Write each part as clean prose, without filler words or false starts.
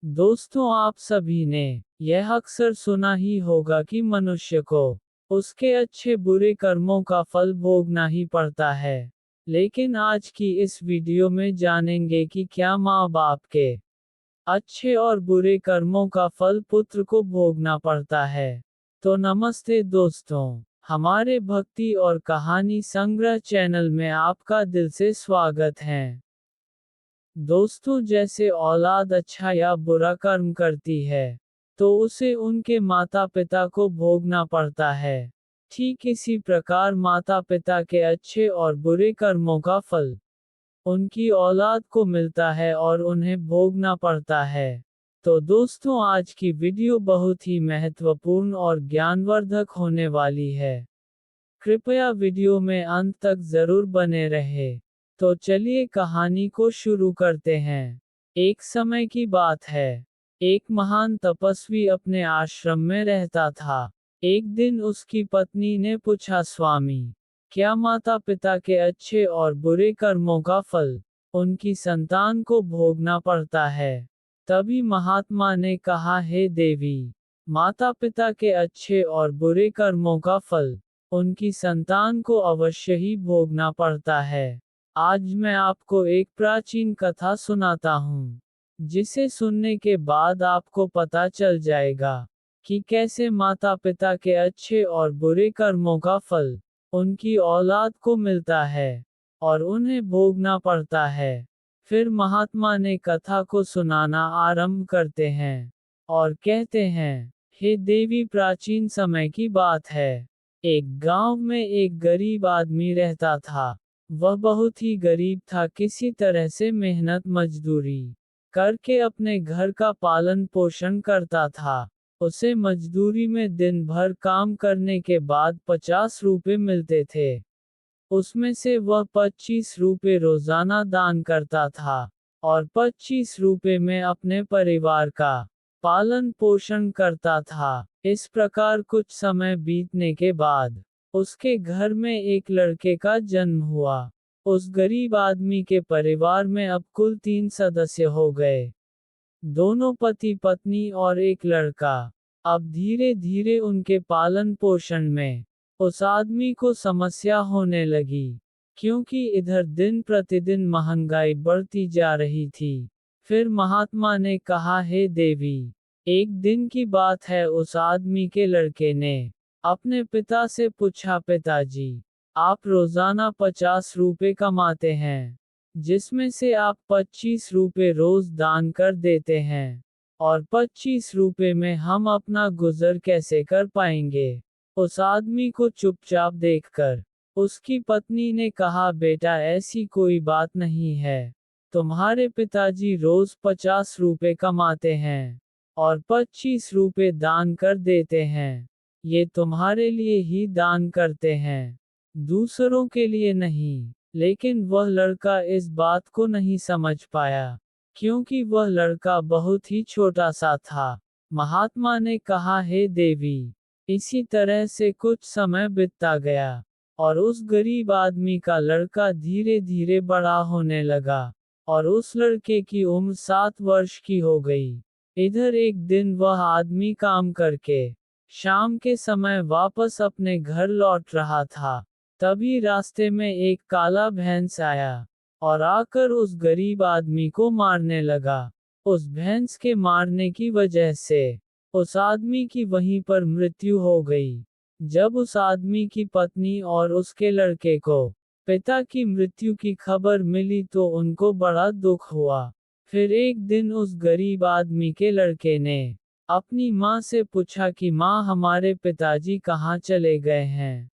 दोस्तों, आप सभी ने यह अक्सर सुना ही होगा कि मनुष्य को उसके अच्छे बुरे कर्मों का फल भोगना ही पड़ता है। लेकिन आज की इस वीडियो में जानेंगे कि क्या माँ बाप के अच्छे और बुरे कर्मों का फल पुत्र को भोगना पड़ता है। तो नमस्ते दोस्तों, हमारे भक्ति और कहानी संग्रह चैनल में आपका दिल से स्वागत है। दोस्तों, जैसे औलाद अच्छा या बुरा कर्म करती है, तो उसे उनके माता पिता को भोगना पड़ता है। ठीक इसी प्रकार माता पिता के अच्छे और बुरे कर्मों का फल उनकी औलाद को मिलता है और उन्हें भोगना पड़ता है। तो दोस्तों, आज की वीडियो बहुत ही महत्वपूर्ण और ज्ञानवर्धक होने वाली है। कृपया वीडियो में अंत तक जरूर बने रहे। तो चलिए कहानी को शुरू करते हैं। एक समय की बात है। एक महान तपस्वी अपने आश्रम में रहता था। एक दिन उसकी पत्नी ने पूछा, स्वामी, क्या माता पिता के अच्छे और बुरे कर्मों का फल उनकी संतान को भोगना पड़ता है? तभी महात्मा ने कहा, हे देवी, माता पिता के अच्छे और बुरे कर्मों का फल उनकी संतान को अवश्य ही भोगना पड़ता है। आज मैं आपको एक प्राचीन कथा सुनाता हूँ, जिसे सुनने के बाद आपको पता चल जाएगा कि कैसे माता पिता के अच्छे और बुरे कर्मों का फल उनकी औलाद को मिलता है और उन्हें भोगना पड़ता है। फिर महात्मा ने कथा को सुनाना आरंभ करते हैं और कहते हैं, हे देवी, प्राचीन समय की बात है। एक गांव में एक गरीब आदमी रहता था। वह बहुत ही गरीब था, किसी तरह से मेहनत मजदूरी करके अपने घर का पालन पोषण करता था। उसे मजदूरी में दिन भर काम करने के बाद 50 रुपए मिलते थे। उसमें से वह 25 रुपए रोजाना दान करता था और 25 रुपए में अपने परिवार का पालन पोषण करता था। इस प्रकार कुछ समय बीतने के बाद उसके घर में एक लड़के का जन्म हुआ। उस गरीब आदमी के परिवार में अब कुल 3 सदस्य हो गए, दोनों पति पत्नी और एक लड़का। अब धीरे धीरे उनके पालन पोषण में उस आदमी को समस्या होने लगी, क्योंकि इधर दिन प्रतिदिन महंगाई बढ़ती जा रही थी। फिर महात्मा ने कहा, हे देवी, एक दिन की बात है, उस आदमी के लड़के ने अपने पिता से पूछा, पिताजी, आप रोजाना 50 रुपए कमाते हैं, जिसमें से आप 25 रुपए रोज दान कर देते हैं, और 25 रुपए में हम अपना गुजर कैसे कर पाएंगे? उस आदमी को चुपचाप देखकर उसकी पत्नी ने कहा, बेटा, ऐसी कोई बात नहीं है। तुम्हारे पिताजी रोज 50 रुपए कमाते हैं और 25 रुपए दान कर देते हैं। ये तुम्हारे लिए ही दान करते हैं, दूसरों के लिए नहीं। लेकिन वह लड़का इस बात को नहीं समझ पाया, क्योंकि वह लड़का बहुत ही छोटा सा था। महात्मा ने कहा, हे देवी, इसी तरह से कुछ समय बीतता गया और उस गरीब आदमी का लड़का धीरे धीरे बड़ा होने लगा और उस लड़के की उम्र 7 वर्ष की हो गई। इधर एक दिन वह आदमी काम करके शाम के समय वापस अपने घर लौट रहा था। तभी रास्ते में एक काला भैंस आया और आकर उस गरीब आदमी को मारने लगा। उस भैंस के मारने की वजह से उस आदमी की वहीं पर मृत्यु हो गई। जब उस आदमी की पत्नी और उसके लड़के को पिता की मृत्यु की खबर मिली तो उनको बड़ा दुख हुआ। फिर एक दिन उस गरीब आदमी के लड़के ने अपनी माँ से पूछा कि माँ, हमारे पिताजी कहाँ चले गए हैं?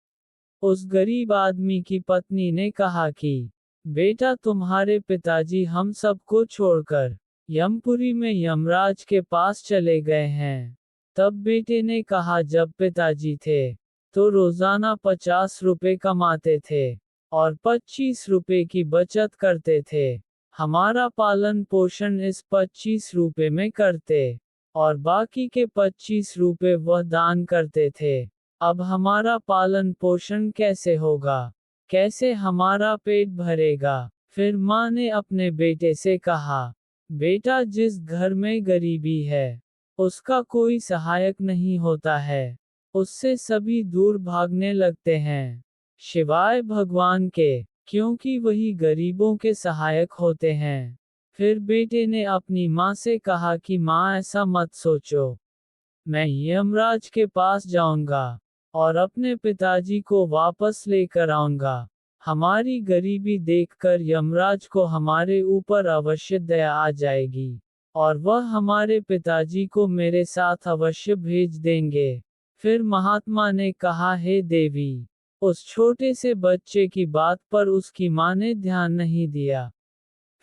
उस गरीब आदमी की पत्नी ने कहा कि बेटा, तुम्हारे पिताजी हम सबको छोड़कर यमपुरी में यमराज के पास चले गए हैं। तब बेटे ने कहा, जब पिताजी थे तो रोजाना 50 रुपए कमाते थे और 25 रुपए की बचत करते थे। हमारा पालन पोषण इस 25 रुपए में करते और बाकी के 25 रुपए वह दान करते थे। अब हमारा पालन पोषण कैसे होगा? कैसे हमारा पेट भरेगा? फिर माँ ने अपने बेटे से कहा, बेटा, जिस घर में गरीबी है, उसका कोई सहायक नहीं होता है, उससे सभी दूर भागने लगते हैं, शिवाय भगवान के, क्योंकि वही गरीबों के सहायक होते हैं। फिर बेटे ने अपनी माँ से कहा कि माँ, ऐसा मत सोचो, मैं यमराज के पास जाऊंगा और अपने पिताजी को वापस लेकर आऊंगा। हमारी गरीबी देखकर यमराज को हमारे ऊपर अवश्य दया आ जाएगी, और वह हमारे पिताजी को मेरे साथ अवश्य भेज देंगे। फिर महात्मा ने कहा, हे देवी, उस छोटे से बच्चे की बात पर उसकी माँ ने ध्यान नहीं दिया।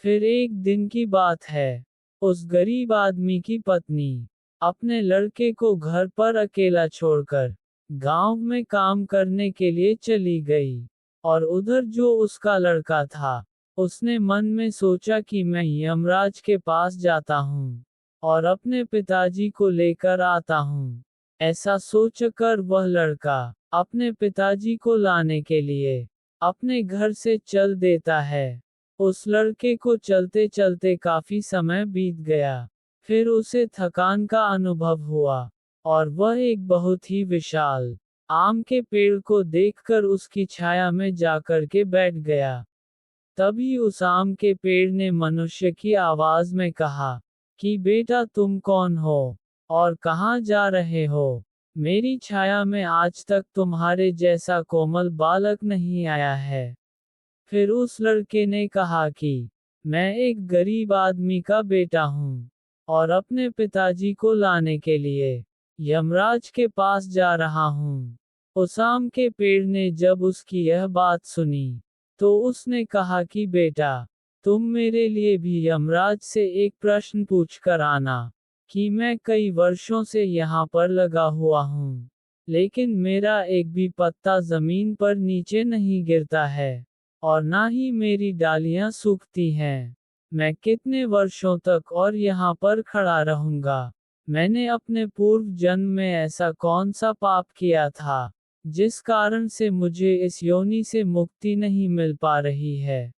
फिर एक दिन की बात है, उस गरीब आदमी की पत्नी अपने लड़के को घर पर अकेला छोड़कर गांव में काम करने के लिए चली गई, और उधर जो उसका लड़का था, उसने मन में सोचा कि मैं यमराज के पास जाता हूँ और अपने पिताजी को लेकर आता हूँ। ऐसा सोचकर वह लड़का अपने पिताजी को लाने के लिए अपने घर से चल देता है। उस लड़के को चलते चलते काफी समय बीत गया। फिर उसे थकान का अनुभव हुआ, और वह एक बहुत ही विशाल आम के पेड़ को देखकर उसकी छाया में जाकर के बैठ गया। तभी उस आम के पेड़ ने मनुष्य की आवाज में कहा कि बेटा, तुम कौन हो और कहाँ जा रहे हो? मेरी छाया में आज तक तुम्हारे जैसा कोमल बालक नहीं आया है। फिर उस लड़के ने कहा कि मैं एक गरीब आदमी का बेटा हूँ और अपने पिताजी को लाने के लिए यमराज के पास जा रहा हूँ। उस आम के पेड़ ने जब उसकी यह बात सुनी, तो उसने कहा कि बेटा, तुम मेरे लिए भी यमराज से एक प्रश्न पूछ कर आना कि मैं कई वर्षों से यहाँ पर लगा हुआ हूँ, लेकिन मेरा एक भी पत्ता जमीन पर नीचे नहीं गिरता है, और ना ही मेरी डालियां सूखती हैं। मैं कितने वर्षों तक और यहाँ पर खड़ा रहूंगा? मैंने अपने पूर्व जन्म में ऐसा कौन सा पाप किया था, जिस कारण से मुझे इस योनि से मुक्ति नहीं मिल पा रही है?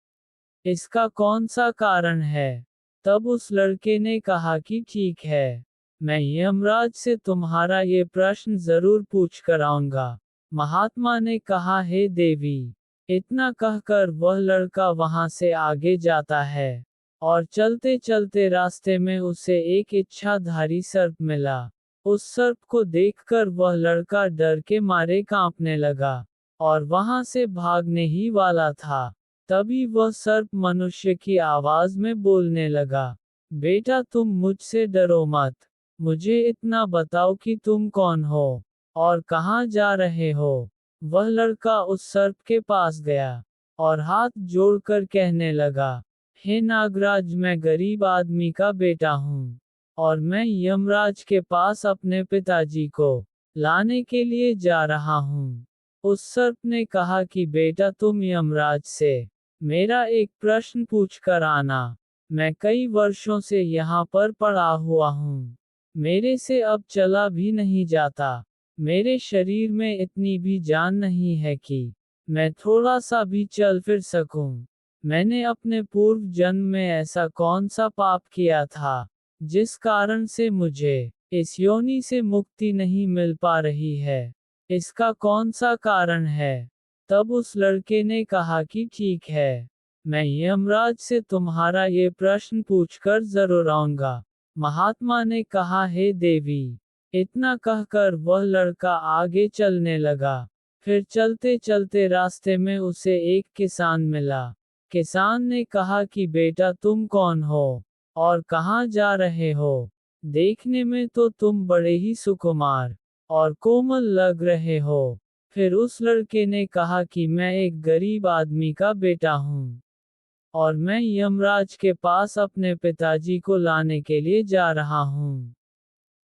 इसका कौन सा कारण है? तब उस लड़के ने कहा कि ठीक है, मैं यमराज से तुम्हारा ये प्रश्न जरूर पूछ कर आऊंगा। महात्मा ने कहा, हे देवी। इतना कहकर वह लड़का वहां से आगे जाता है, और चलते चलते रास्ते में उसे एक इच्छाधारी सर्प मिला। उस सर्प को देखकर वह लड़का डर के मारे कांपने लगा, और वहां से भागने ही वाला था। तभी वह सर्प मनुष्य की आवाज में बोलने लगा, बेटा, तुम मुझसे डरो मत। मुझे इतना बताओ कि तुम कौन हो और कहाँ जा रहे हो। वह लड़का उस सर्प के पास गया और हाथ जोड़कर कहने लगा, हे नागराज, मैं गरीब आदमी का बेटा हूँ, और मैं यमराज के पास अपने पिताजी को लाने के लिए जा रहा हूँ। उस सर्प ने कहा कि बेटा, तुम यमराज से मेरा एक प्रश्न पूछ कर आना। मैं कई वर्षों से यहाँ पर पड़ा हुआ हूँ। मेरे से अब चला भी नहीं जाता। मेरे शरीर में इतनी भी जान नहीं है कि मैं थोड़ा सा भी चल फिर सकूं। मैंने अपने पूर्व जन्म में ऐसा कौन सा पाप किया था, जिस कारण से मुझे इस योनि से मुक्ति नहीं मिल पा रही है? इसका कौन सा कारण है? तब उस लड़के ने कहा कि ठीक है, मैं यमराज से तुम्हारा ये प्रश्न पूछकर जरूर आऊंगा। महात्मा ने कहा, हे देवी। इतना कहकर वह लड़का आगे चलने लगा। फिर चलते चलते रास्ते में उसे एक किसान मिला। किसान ने कहा कि बेटा, तुम कौन हो और कहाँ जा रहे हो? देखने में तो तुम बड़े ही सुकुमार और कोमल लग रहे हो। फिर उस लड़के ने कहा कि मैं एक गरीब आदमी का बेटा हूँ, और मैं यमराज के पास अपने पिताजी को लाने के लिए जा रहा हूँ।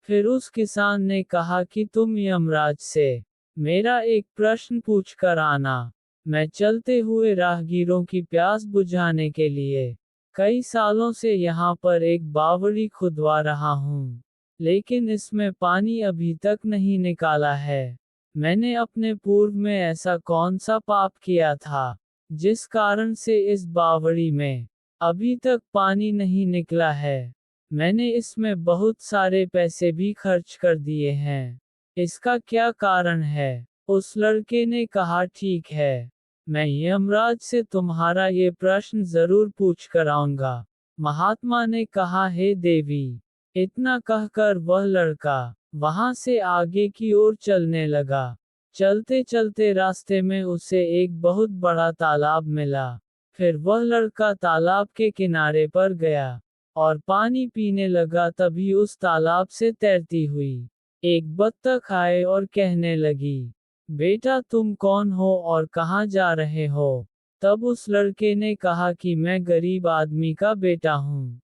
फिर उस किसान ने कहा कि तुम यमराज से मेरा एक प्रश्न पूछ कर आना। मैं चलते हुए राहगीरों की प्यास बुझाने के लिए कई सालों से यहाँ पर एक बावड़ी खुदवा रहा हूँ, लेकिन इसमें पानी अभी तक नहीं निकाला है। मैंने अपने पूर्व में ऐसा कौन सा पाप किया था, जिस कारण से इस बावड़ी में अभी तक पानी नहीं निकला है। मैंने इसमें बहुत सारे पैसे भी खर्च कर दिए हैं। इसका क्या कारण है? उस लड़के ने कहा, ठीक है, मैं यमराज से तुम्हारा ये प्रश्न जरूर पूछ कर आऊंगा। महात्मा ने कहा, हे देवी। इतना कहकर वह लड़का वहां से आगे की ओर चलने लगा। चलते चलते रास्ते में उसे एक बहुत बड़ा तालाब मिला। फिर वह लड़का तालाब के किनारे पर गया और पानी पीने लगा। तभी उस तालाब से तैरती हुई एक बत्तख आए और कहने लगी, बेटा तुम कौन हो और कहाँ जा रहे हो? तब उस लड़के ने कहा कि मैं गरीब आदमी का बेटा हूँ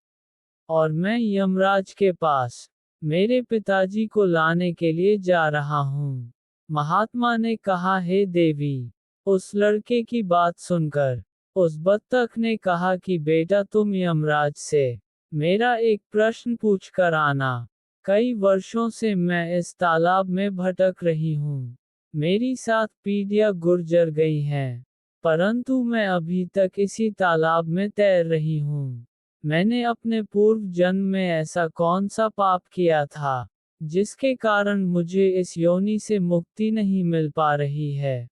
और मैं यमराज के पास मेरे पिताजी को लाने के लिए जा रहा हूँ। महात्मा ने कहा, हे देवी। उस लड़के की बात सुनकर उस बत्तख ने कहा कि बेटा तुम यमराज से मेरा एक प्रश्न पूछ कर आना। कई वर्षों से मैं इस तालाब में भटक रही हूँ। मेरी 7 पीढ़ियां गुजर गई हैं, परंतु मैं अभी तक इसी तालाब में तैर रही हूँ। मैंने अपने पूर्व जन्म में ऐसा कौन सा पाप किया था जिसके कारण मुझे इस योनि से मुक्ति नहीं मिल पा रही है?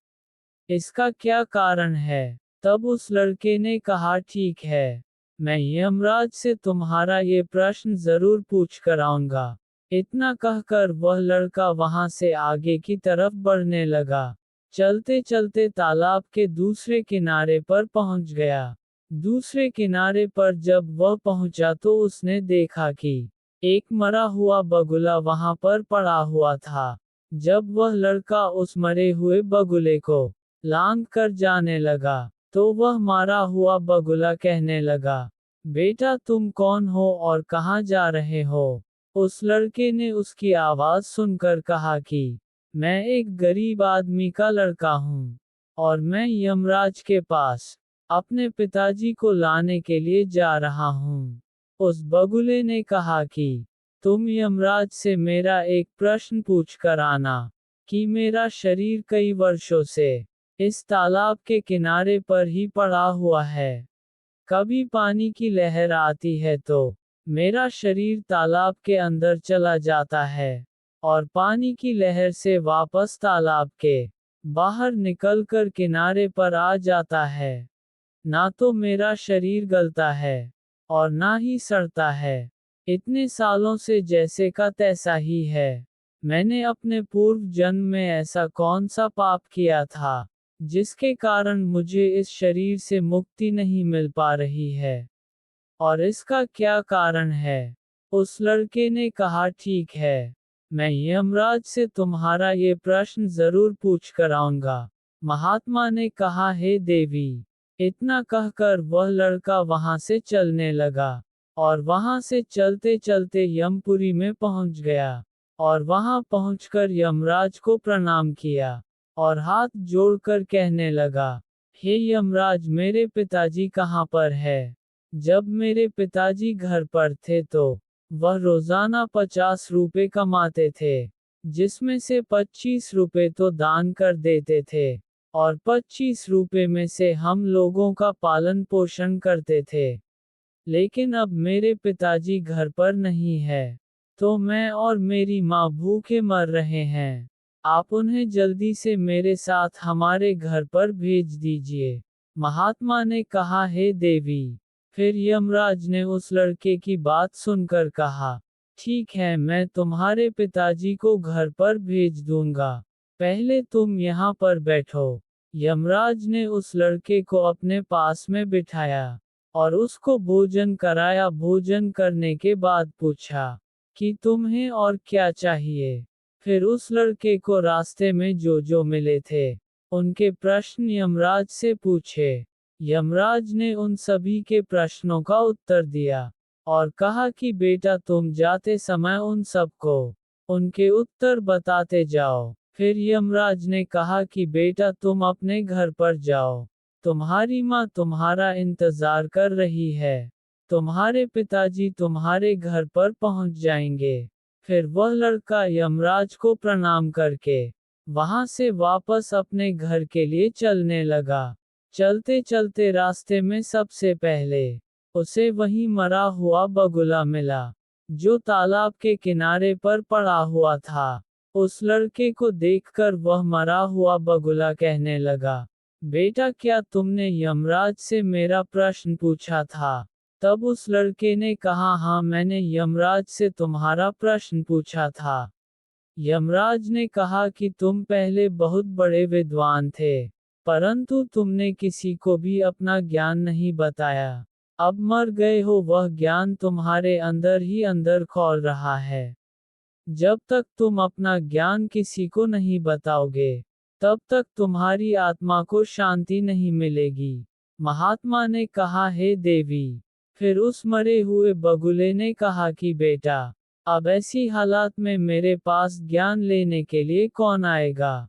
इसका क्या कारण है? तब उस लड़के ने कहा, ठीक है, मैं यमराज से तुम्हारा ये प्रश्न जरूर पूछ कर आऊंगा। इतना कहकर वह लड़का वहां से आगे की तरफ बढ़ने लगा। चलते चलते तालाब के दूसरे किनारे पर पहुंच गया। दूसरे किनारे पर जब वह पहुंचा तो उसने देखा कि एक मरा हुआ बगुला वहां पर पड़ा हुआ था। जब वह लड़का उस मरे हुए बगुले को लांग कर जाने लगा तो वह मारा हुआ बगुला कहने लगा, बेटा तुम कौन हो और कहाँ जा रहे हो? उस लड़के ने उसकी आवाज सुनकर कहा कि मैं एक गरीब आदमी का लड़का हूँ और मैं यमराज के पास अपने पिताजी को लाने के लिए जा रहा हूँ। उस बगुले ने कहा कि तुम यमराज से मेरा एक प्रश्न पूछ कर आना कि मेरा शरीर कई वर्षों से इस तालाब के किनारे पर ही पड़ा हुआ है। कभी पानी की लहर आती है तो मेरा शरीर तालाब के अंदर चला जाता है और पानी की लहर से वापस तालाब के बाहर निकलकर किनारे पर आ जाता है। ना तो मेरा शरीर गलता है और ना ही सड़ता है। इतने सालों से जैसे का तैसा ही है। मैंने अपने पूर्व जन्म में ऐसा कौन सा पाप किया था जिसके कारण मुझे इस शरीर से मुक्ति नहीं मिल पा रही है, और इसका क्या कारण है? उस लड़के ने कहा, ठीक है, मैं यमराज से तुम्हारा ये प्रश्न जरूर पूछ कर आऊंगा। महात्मा ने कहा, हे देवी। इतना कहकर वह लड़का वहां से चलने लगा और वहां से चलते चलते यमपुरी में पहुंच गया और वहां पहुंचकर यमराज को प्रणाम किया और हाथ जोड़कर कहने लगा, हे यमराज मेरे पिताजी कहाँ पर है? जब मेरे पिताजी घर पर थे तो वह रोजाना 50 रुपए कमाते थे, जिसमें से 25 रुपए तो दान कर देते थे और 25 रुपए में से हम लोगों का पालन पोषण करते थे। लेकिन अब मेरे पिताजी घर पर नहीं है, तो मैं और मेरी माँ भूखे मर रहे हैं। आप उन्हें जल्दी से मेरे साथ हमारे घर पर भेज दीजिए। महात्मा ने कहा, हे देवी। फिर यमराज ने उस लड़के की बात सुनकर कहा, ठीक है, मैं तुम्हारे पिताजी को घर पर भेज दूंगा। पहले तुम यहाँ पर बैठो। यमराज ने उस लड़के को अपने पास में बिठाया और उसको भोजन कराया। भोजन करने के बाद पूछा कि तुम्हें और क्या चाहिए? फिर उस लड़के को रास्ते में जो जो मिले थे उनके प्रश्न यमराज से पूछे। यमराज ने उन सभी के प्रश्नों का उत्तर दिया और कहा कि बेटा तुम जाते समय उन सबको उनके उत्तर बताते जाओ। फिर यमराज ने कहा कि बेटा तुम अपने घर पर जाओ, तुम्हारी माँ तुम्हारा इंतजार कर रही है। तुम्हारे पिताजी तुम्हारे घर पर पहुंच जाएंगे। फिर वह लड़का यमराज को प्रणाम करके वहां से वापस अपने घर के लिए चलने लगा। चलते चलते रास्ते में सबसे पहले उसे वहीं मरा हुआ बगुला मिला, जो तालाब के किनारे पर पड़ा हुआ था। उस लड़के को देखकर वह मरा हुआ बगुला कहने लगा, बेटा क्या तुमने यमराज से मेरा प्रश्न पूछा था? तब उस लड़के ने कहा, हाँ मैंने यमराज से तुम्हारा प्रश्न पूछा था। यमराज ने कहा कि तुम पहले बहुत बड़े विद्वान थे, परंतु तुमने किसी को भी अपना ज्ञान नहीं बताया। अब मर गए हो, वह ज्ञान तुम्हारे अंदर ही अंदर खौल रहा है। जब तक तुम अपना ज्ञान किसी को नहीं बताओगे, तब तक तुम्हारी आत्मा को शांति नहीं मिलेगी। महात्मा ने कहा, हे देवी। फिर उस मरे हुए बगुले ने कहा कि बेटा, अब ऐसी हालात में मेरे पास ज्ञान लेने के लिए कौन आएगा?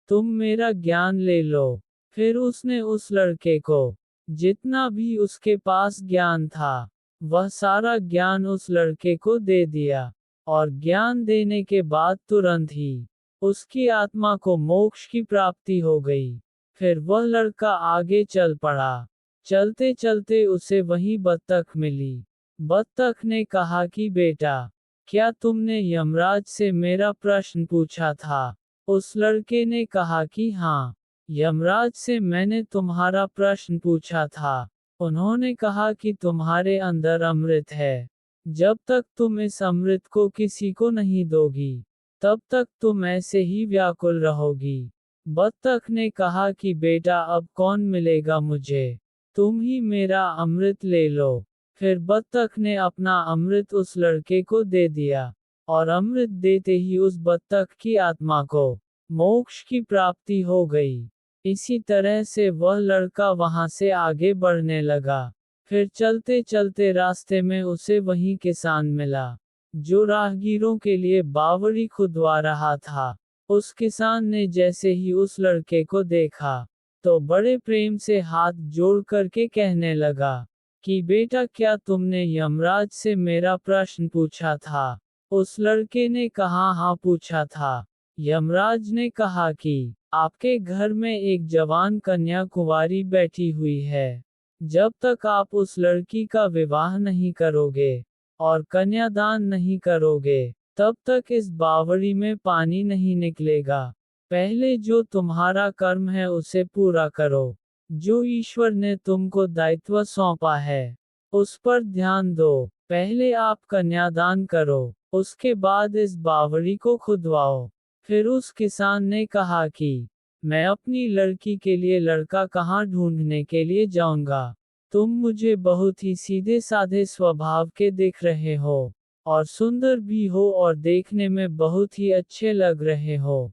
तुम मेरा ज्ञान ले लो। फिर उसने उस लड़के को, जितना भी उसके पास ज्ञान था, वह सारा ज्ञान उस लड़के को दे दिया, और ज्ञान देने के बाद तुरंत ही उसकी आत्मा को मोक्ष की प्राप्ति हो गई। फिर वह लड़का आगे चल पड़ा। चलते चलते उसे वही बत्तख मिली। बत्तख ने कहा कि बेटा, क्या तुमने यमराज से मेरा प्रश्न पूछा था? उस लड़के ने कहा कि हाँ, यमराज से मैंने तुम्हारा प्रश्न पूछा था। उन्होंने कहा कि तुम्हारे अंदर अमृत है। जब तक तुम इस अमृत को किसी को नहीं दोगी, तब तक तुम ऐसे ही व्याकुल रहोगी। बत्तख ने कहा कि बेटा अब कौन मिलेगा मुझे? तुम ही मेरा अमृत ले लो। फिर बत्तख ने अपना अमृत उस लड़के को दे दिया, और अमृत देते ही उस बत्तख की आत्मा को मोक्ष की प्राप्ति हो गई। इसी तरह से वह लड़का वहां से आगे बढ़ने लगा। फिर चलते चलते रास्ते में उसे वही किसान मिला, जो राहगीरों के लिए बावड़ी खुदवा रहा था। उस किसान ने जैसे ही उस लड़के को देखा, तो बड़े प्रेम से हाथ जोड़ करके कहने लगा कि बेटा क्या तुमने यमराज से मेरा प्रश्न पूछा था? उस लड़के ने कहा, हाँ पूछा था। यमराज ने कहा कि आपके घर में एक जवान कन्या कुंवारी बैठी हुई है। जब तक आप उस लड़की का विवाह नहीं करोगे और कन्यादान नहीं करोगे, तब तक इस बावड़ी में पानी नहीं निकलेगा। पहले जो तुम्हारा कर्म है उसे पूरा करो। जो ईश्वर ने तुमको दायित्व सौंपा है, उस पर ध्यान दो। पहले आप कन्यादान करो, उसके बाद इस बावड़ी को खुदवाओ। फिर उस किसान ने कहा कि मैं अपनी लड़की के लिए लड़का कहाँ ढूंढने के लिए जाऊंगा? तुम मुझे बहुत ही सीधे साधे स्वभाव के दिख रहे हो, और सुंदर भी हो, और देखने में बहुत ही अच्छे लग रहे हो।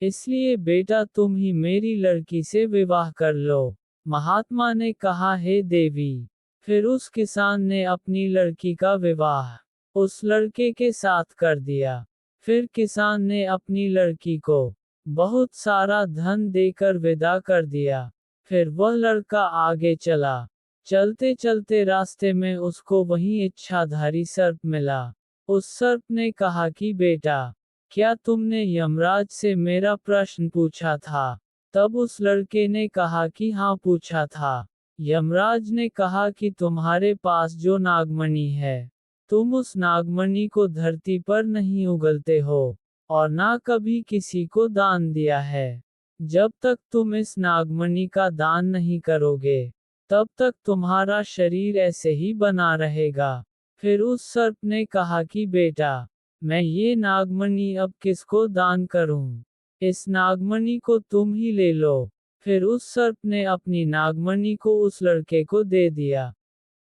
इसलिए बेटा तुम ही मेरी लड़की से विवाह कर लो। महात्मा ने कहा, हे देवी। फिर उस किसान ने अपनी लड़की का विवाह उस लड़के के साथ कर दिया। फिर किसान ने अपनी लड़की को बहुत सारा धन देकर विदा कर दिया। फिर वह लड़का आगे चला। चलते चलते रास्ते में उसको वही इच्छाधारी सर्प मिला। उस सर्प ने कहा कि बेटा, क्या तुमने यमराज से मेरा प्रश्न पूछा था? तब उस लड़के ने कहा कि हाँ पूछा था। यमराज ने कहा कि तुम्हारे पास जो नागमणि है, तुम उस नागमणि को धरती पर नहीं उगलते हो, और ना कभी किसी को दान दिया है। जब तक तुम इस नागमणि का दान नहीं करोगे, तब तक तुम्हारा शरीर ऐसे ही बना रहेगा। फिर उस सर्प ने कहा कि बेटा, मैं ये नागमणि अब किसको दान करूं? इस नागमणि को तुम ही ले लो। फिर उस सर्प ने अपनी नागमणि को उस लड़के को दे दिया।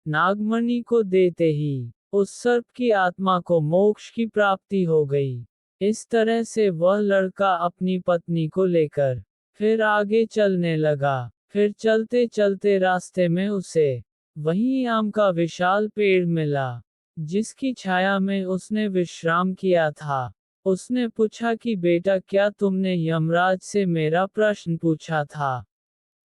नागमणि को देते ही उस सर्प की आत्मा को मोक्ष की प्राप्ति हो गई। इस तरह से वह लड़का अपनी पत्नी को लेकर फिर आगे चलने लगा। फिर चलते चलते रास्ते में उसे वहीं आम का विशाल पेड़ मिला, जिसकी छाया में उसने विश्राम किया था। उसने पूछा कि बेटा क्या तुमने यमराज से मेरा प्रश्न पूछा था?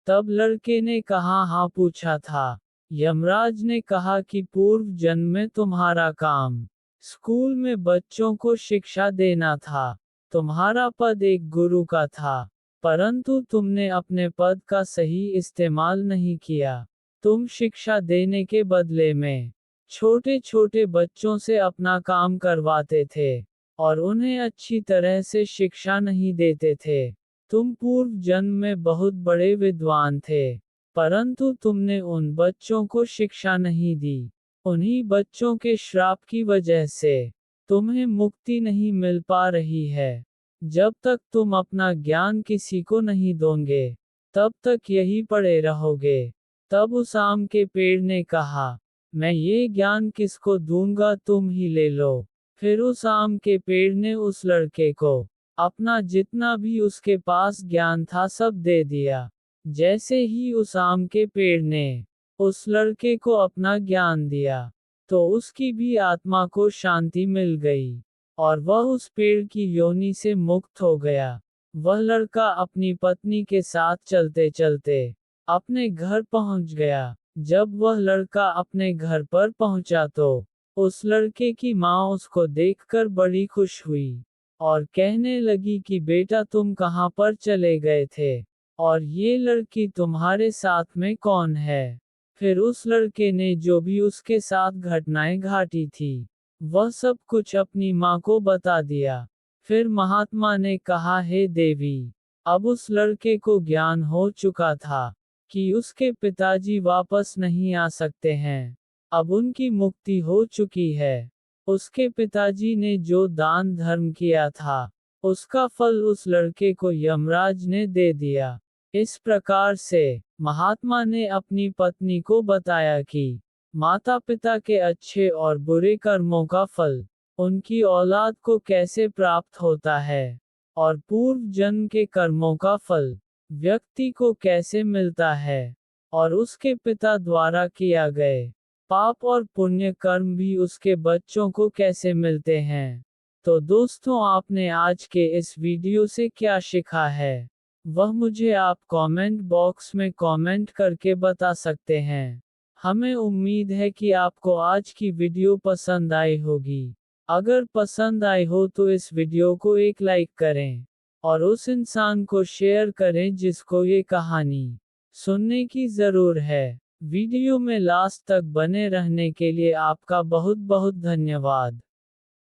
तब लड़के ने कहा, हाँ पूछा था। यमराज ने कहा कि पूर्व जन्म में तुम्हारा काम स्कूल में बच्चों को शिक्षा देना था। तुम्हारा पद एक गुरु का था, परंतु तुमने अपने पद का सही इस्तेमाल नहीं किया। तुम शिक्षा देने के बदले में छोटे छोटे बच्चों से अपना काम करवाते थे और उन्हें अच्छी तरह से शिक्षा नहीं देते थे। तुम पूर्व जन्म में बहुत बड़े विद्वान थे, परंतु तुमने उन बच्चों को शिक्षा नहीं दी। उन्हीं बच्चों के श्राप की वजह से तुम्हें मुक्ति नहीं मिल पा रही है। जब तक तुम अपना ज्ञान किसी को नहीं दोगे, तब तक यही पड़े रहोगे। तब उस आम के पेड़ ने कहा, मैं ये ज्ञान किसको दूंगा, तुम ही ले लो। फिर उस आम के पेड़ ने उस लड़के को अपना जितना भी उसके पास ज्ञान था सब दे दिया। जैसे ही उस आम के पेड़ ने उस लड़के को अपना ज्ञान दिया, तो उसकी भी आत्मा को शांति मिल गई और वह उस पेड़ की योनि से मुक्त हो गया। वह लड़का अपनी पत्नी के साथ चलते चलते अपने घर पहुंच गया। जब वह लड़का अपने घर पर पहुंचा तो उस लड़के की माँ उसको देखकर बड़ी खुश हुई और कहने लगी कि बेटा तुम कहाँ पर चले गए थे, और ये लड़की तुम्हारे साथ में कौन है। फिर उस लड़के ने जो भी उसके साथ घटनाएं घटी थी, वह सब कुछ अपनी माँ को बता दिया। फिर महात्मा ने कहा, हे देवी, अब उस लड़के को ज्ञान हो चुका था कि उसके पिताजी वापस नहीं आ सकते हैं। अब उनकी मुक्ति हो चुकी है। उसके पिताजी ने जो दान धर्म किया था, उसका फल उस लड़के को यमराज ने दे दिया। इस प्रकार से महात्मा ने अपनी पत्नी को बताया कि माता पिता के अच्छे और बुरे कर्मों का फल उनकी औलाद को कैसे प्राप्त होता है, और पूर्व जन्म के कर्मों का फल व्यक्ति को कैसे मिलता है, और उसके पिता द्वारा किया गए पाप और पुण्य कर्म भी उसके बच्चों को कैसे मिलते हैं। तो दोस्तों, आपने आज के इस वीडियो से क्या सीखा है, वह मुझे आप कमेंट बॉक्स में कमेंट करके बता सकते हैं। हमें उम्मीद है कि आपको आज की वीडियो पसंद आई होगी। अगर पसंद आई हो तो इस वीडियो को एक लाइक करें और उस इंसान को शेयर करें जिसको ये कहानी सुनने की ज़रूरत है। वीडियो में लास्ट तक बने रहने के लिए आपका बहुत बहुत धन्यवाद।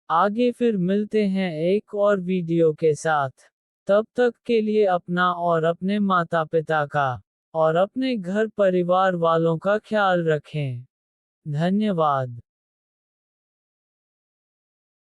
आगे फिर मिलते हैं एक और वीडियो के साथ। तब तक के लिए अपना और अपने माता पिता का और अपने घर परिवार वालों का ख्याल रखें। धन्यवाद।